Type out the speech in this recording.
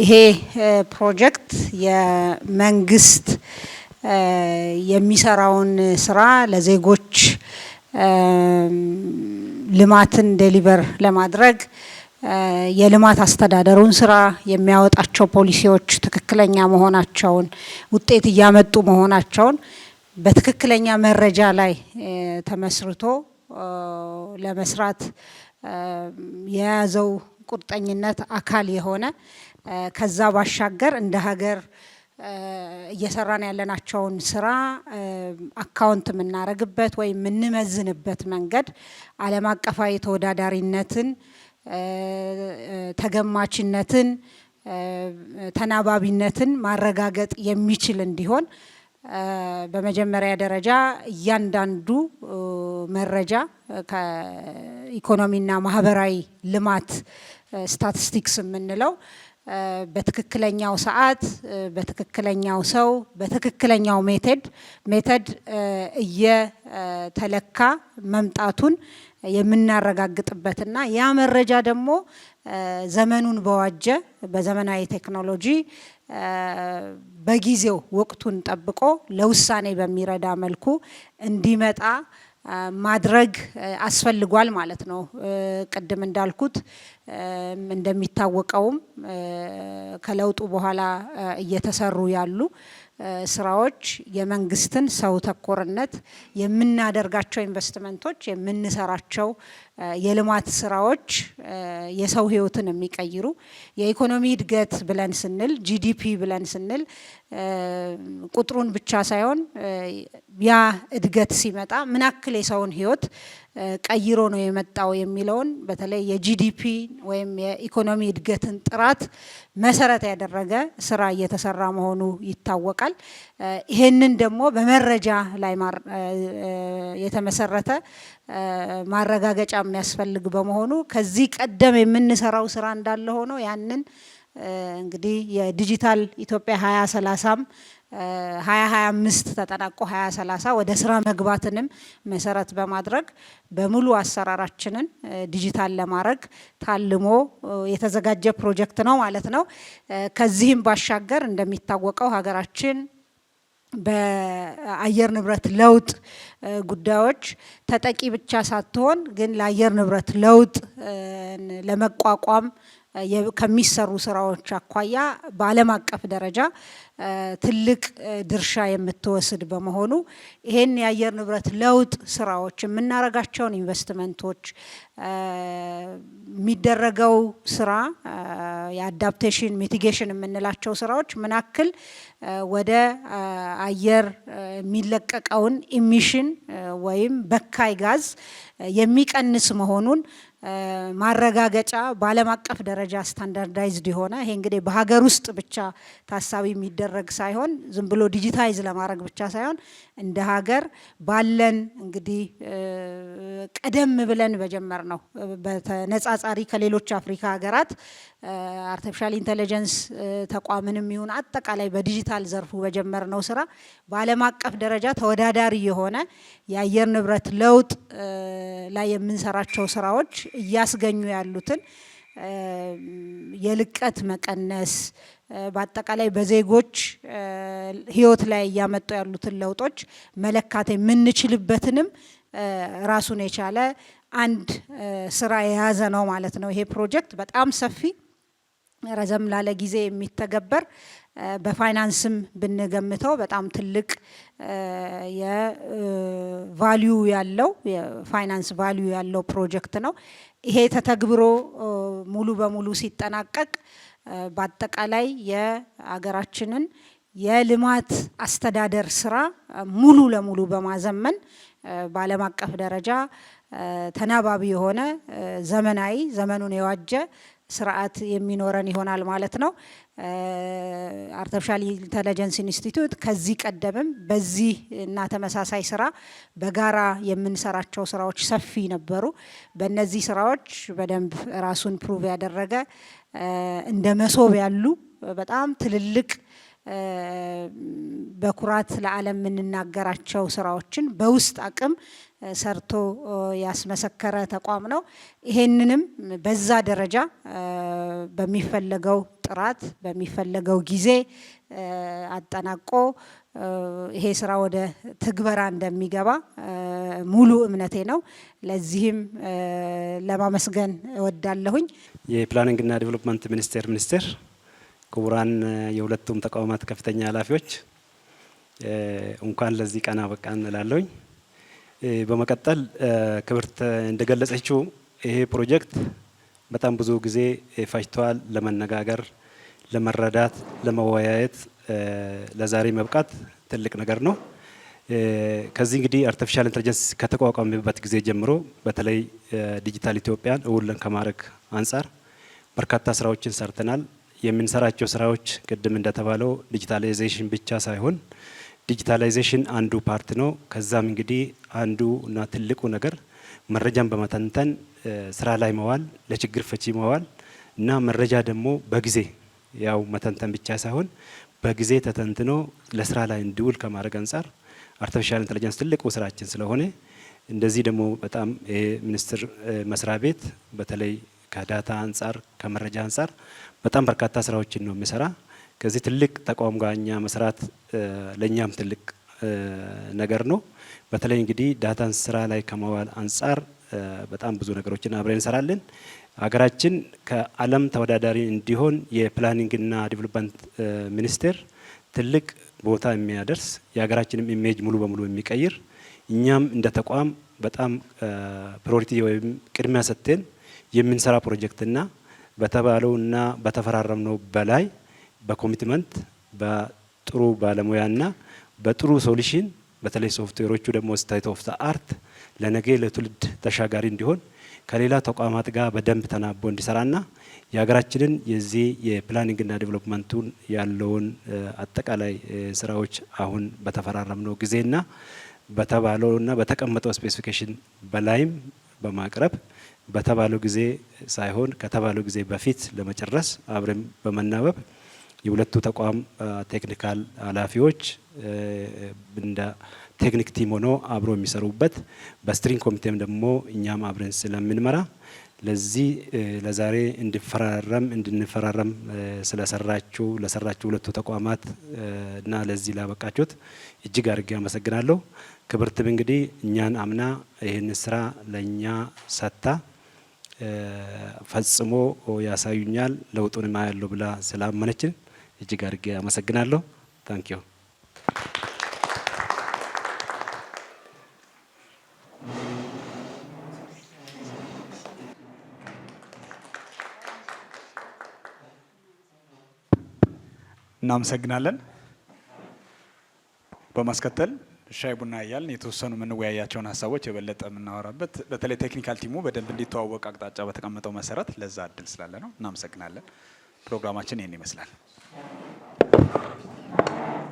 ይሄ ፕሮጀክት የመንግስት የሚሰራውን ስራ ለዜጎች ልማትን ዴሊቨር ለማድረግ የልማት አስተዳደሩን ስራ የሚያወጣቸው ፖሊሲዎች ትክክለኛ መሆናቸውን ውጤት እያመጡ መሆናቸውን በትክክለኛ መረጃ ላይ ተመስርቶ ለመስራት የያዘው ቁርጠኝነት አካል የሆነ ከዛ ባሻገር እንደ ሀገር እየሰራን ያለናቸውን ስራ አካውንት የምናረግበት ወይ የምንመዝንበት መንገድ ዓለም አቀፋዊ ተወዳዳሪነትን ተገማችነትን ተናባቢነትን ማረጋገጥ የሚችል እንዲሆን በመጀመሪያ ደረጃ እያንዳንዱ መረጃ ከኢኮኖሚና ማህበራዊ ልማት ስታቲስቲክስ የምንለው በትክክለኛው ሰዓት በትክክለኛው ሰው በትክክለኛው ሜተድ እየተለካ መምጣቱን የምናረጋግጥበትና ያ መረጃ ደግሞ ዘመኑን በዋጀ በዘመናዊ ቴክኖሎጂ በጊዜው ወቅቱን ጠብቆ ለውሳኔ በሚረዳ መልኩ እንዲመጣ ማድረግ አስፈልጓል ማለት ነው። ቅድም እንዳልኩት እንደሚታወቀውም ከለውጡ በኋላ እየተሰሩ ያሉ ስራዎች የመንግስትን ሰው ተኮርነት የምናደርጋቸው ኢንቨስትመንቶች የምንሰራቸው የልማት ስራዎች የሰው ህይወትን የሚቀይሩ የኢኮኖሚ እድገት ብለን ስንል ጂዲፒ ብለን ስንል ቁጥሩን ብቻ ሳይሆን ያ እድገት ሲመጣ ምን ያክል የሰውን ህይወት ቀይሮ ነው የመጣው የሚለውን በተለይ የጂዲፒ ወይም የኢኮኖሚ እድገትን ጥራት መሰረት ያደረገ ስራ እየተሰራ መሆኑ ይታወቃል። ይሄንን ደግሞ በመረጃ ላይ የተመሰረተ ማረጋገጫ የሚያስፈልግ በመሆኑ ከዚህ ቀደም የምንሰራው ስራ እንዳለ ሆኖ ያንን እንግዲህ የዲጂታል ኢትዮጵያ 2030 2025 ተጠናቆ 2030 ወደ ስራ መግባትንም መሰረት በማድረግ በሙሉ አሰራራችንን ዲጂታል ለማድረግ ታልሞ የተዘጋጀ ፕሮጀክት ነው ማለት ነው። ከዚህም ባሻገር እንደሚታወቀው ሀገራችን በአየር ንብረት ለውጥ ጉዳዮች ተጠቂ ብቻ ሳትሆን ግን ለአየር ንብረት ለውጥ ለመቋቋም ከሚሰሩ ስራዎች አኳያ በዓለም አቀፍ ደረጃ ትልቅ ድርሻ የምትወስድ በመሆኑ ይሄን የአየር ንብረት ለውጥ ስራዎች የምናረጋቸውን ኢንቨስትመንቶች የሚደረገው ስራ የአዳፕቴሽን ሚቲጌሽን የምንላቸው ስራዎች ምን ያክል ወደ አየር የሚለቀቀውን ኢሚሽን ወይም በካይ ጋዝ የሚቀንስ መሆኑን ማረጋገጫ በዓለም አቀፍ ደረጃ ስታንዳርዳይዝድ የሆነ ይሄ እንግዲህ በሀገር ውስጥ ብቻ ታሳቢ የሚደረግ ሳይሆን ዝም ብሎ ዲጂታይዝ ለማድረግ ብቻ ሳይሆን እንደ ሀገር ባለን እንግዲህ ቀደም ብለን በጀመር ነው በተነጻጻሪ ከሌሎች አፍሪካ ሀገራት አርቲፊሻል ኢንተለጀንስ ተቋምንም ይሁን አጠቃላይ በዲጂታል ዘርፉ በጀመር ነው ስራ በዓለም አቀፍ ደረጃ ተወዳዳሪ የሆነ የአየር ንብረት ለውጥ ላይ የምንሰራቸው ስራዎች እያስገኙ ያሉትን የልቀት መቀነስ በአጠቃላይ በዜጎች ህይወት ላይ እያመጡ ያሉትን ለውጦች መለካት የምንችልበትንም ራሱን የቻለ አንድ ስራ የያዘ ነው ማለት ነው። ይሄ ፕሮጀክት በጣም ሰፊ ረዘም ላለ ጊዜ የሚተገበር በፋይናንስም ብንገምተው በጣም ትልቅ የቫልዩ ያለው የፋይናንስ ቫልዩ ያለው ፕሮጀክት ነው። ይሄ ተተግብሮ ሙሉ በሙሉ ሲጠናቀቅ በአጠቃላይ የሀገራችንን የልማት አስተዳደር ስራ ሙሉ ለሙሉ በማዘመን በዓለም አቀፍ ደረጃ ተናባቢ የሆነ ዘመናዊ ዘመኑን የዋጀ ስርዓት የሚኖረን ይሆናል ማለት ነው። አርቲፊሻል ኢንተለጀንስ ኢንስቲትዩት ከዚህ ቀደምም በዚህ እና ተመሳሳይ ስራ በጋራ የምንሰራቸው ስራዎች ሰፊ ነበሩ። በእነዚህ ስራዎች በደንብ ራሱን ፕሩቭ ያደረገ እንደ መሶብ ያሉ በጣም ትልልቅ በኩራት ለዓለም የምንናገራቸው ስራዎችን በውስጥ አቅም ሰርቶ ያስመሰከረ ተቋም ነው። ይሄንንም በዛ ደረጃ በሚፈለገው ጥራት በሚፈለገው ጊዜ አጠናቆ ይሄ ስራ ወደ ትግበራ እንደሚገባ ሙሉ እምነቴ ነው። ለዚህም ለማመስገን እወዳለሁኝ። የፕላኒንግና ዲቨሎፕመንት ሚኒስቴር ክቡራን የሁለቱም ተቋማት ከፍተኛ ኃላፊዎች እንኳን ለዚህ ቀን አበቃን እላለሁኝ። በመቀጠል ክብርት እንደገለጸችው ይሄ ፕሮጀክት በጣም ብዙ ጊዜ ፈጅቷል። ለመነጋገር፣ ለመረዳት፣ ለመወያየት ለዛሬ መብቃት ትልቅ ነገር ነው። ከዚህ እንግዲህ አርቲፊሻል ኢንተለጀንስ ከተቋቋመበት ጊዜ ጀምሮ በተለይ ዲጂታል ኢትዮጵያን እውን ከማድረግ አንጻር በርካታ ስራዎችን ሰርተናል። የምንሰራቸው ስራዎች ቅድም እንደተባለው ዲጂታላይዜሽን ብቻ ሳይሆን ዲጂታላይዜሽን አንዱ ፓርት ነው። ከዛም እንግዲህ አንዱ እና ትልቁ ነገር መረጃን በመተንተን ስራ ላይ መዋል፣ ለችግር ፈቺ መዋል እና መረጃ ደግሞ በጊዜ ያው መተንተን ብቻ ሳይሆን በጊዜ ተተንትኖ ለስራ ላይ እንዲውል ከማድረግ አንጻር አርቲፊሻል ኢንተለጀንስ ትልቁ ስራችን ስለሆነ እንደዚህ ደግሞ በጣም ሚኒስቴር መስሪያ ቤት በተለይ ከዳታ አንጻር ከመረጃ አንጻር በጣም በርካታ ስራዎችን ነው የሚሰራ። ከዚህ ትልቅ ተቋም ጋር እኛ መስራት ለኛም ትልቅ ነገር ነው። በተለይ እንግዲህ ዳታን ስራ ላይ ከማዋል አንጻር በጣም ብዙ ነገሮችን አብረን እንሰራለን። ሀገራችን ከዓለም ተወዳዳሪ እንዲሆን የፕላኒንግና ዲቨሎፕመንት ሚኒስቴር ትልቅ ቦታ የሚያደርስ የሀገራችንም ኢሜጅ ሙሉ በሙሉ የሚቀይር እኛም እንደ ተቋም በጣም ፕራዮሪቲ ወይም ቅድሚያ ሰጥተን የምንሰራ ፕሮጀክትና በተባለውና በተፈራረምነው በላይ በኮሚትመንት በጥሩ ባለሙያና በጥሩ ሶሉሽን በተለይ ሶፍትዌሮቹ ደግሞ ስቴት ኦፍ ዘ አርት ለነገ ለትውልድ ተሻጋሪ እንዲሆን ከሌላ ተቋማት ጋር በደንብ ተናቦ እንዲሰራና የሀገራችንን የዚህ የፕላኒንግና ዲቨሎፕመንቱን ያለውን አጠቃላይ ስራዎች አሁን በተፈራረምነው ጊዜና በተባለውና በተቀመጠው ስፔሲፊኬሽን በላይም በማቅረብ በተባለው ጊዜ ሳይሆን ከተባለው ጊዜ በፊት ለመጨረስ አብረን በመናበብ የሁለቱ ተቋም ቴክኒካል ኃላፊዎች እንደ ቴክኒክ ቲም ሆኖ አብሮ የሚሰሩበት በስትሪንግ ኮሚቴም ደግሞ እኛም አብረን ስለምንመራ ለዚህ ለዛሬ እንድንፈራረም ስለሰራችሁ ሁለቱ ተቋማት እና ለዚህ ላበቃችሁት እጅግ አድርጌ አመሰግናለሁ። ክብርትም እንግዲህ እኛን አምና ይህን ስራ ለኛ ሰታ ፈጽሞ ያሳዩኛል ለውጡን ማያለው ብላ ስላመነችን እጅግ አድርጌ አመሰግናለሁ። ታንኪዩ። እናመሰግናለን። በማስከተል ሻይ ቡና እያልን የተወሰኑ የምንወያያቸውን ሀሳቦች የበለጠ የምናወራበት በተለይ ቴክኒካል ቲሙ በደንብ እንዲተዋወቅ አቅጣጫ በተቀመጠው መሰረት ለዛ እድል ስላለ ነው። እናመሰግናለን። ፕሮግራማችን ይህን ይመስላል።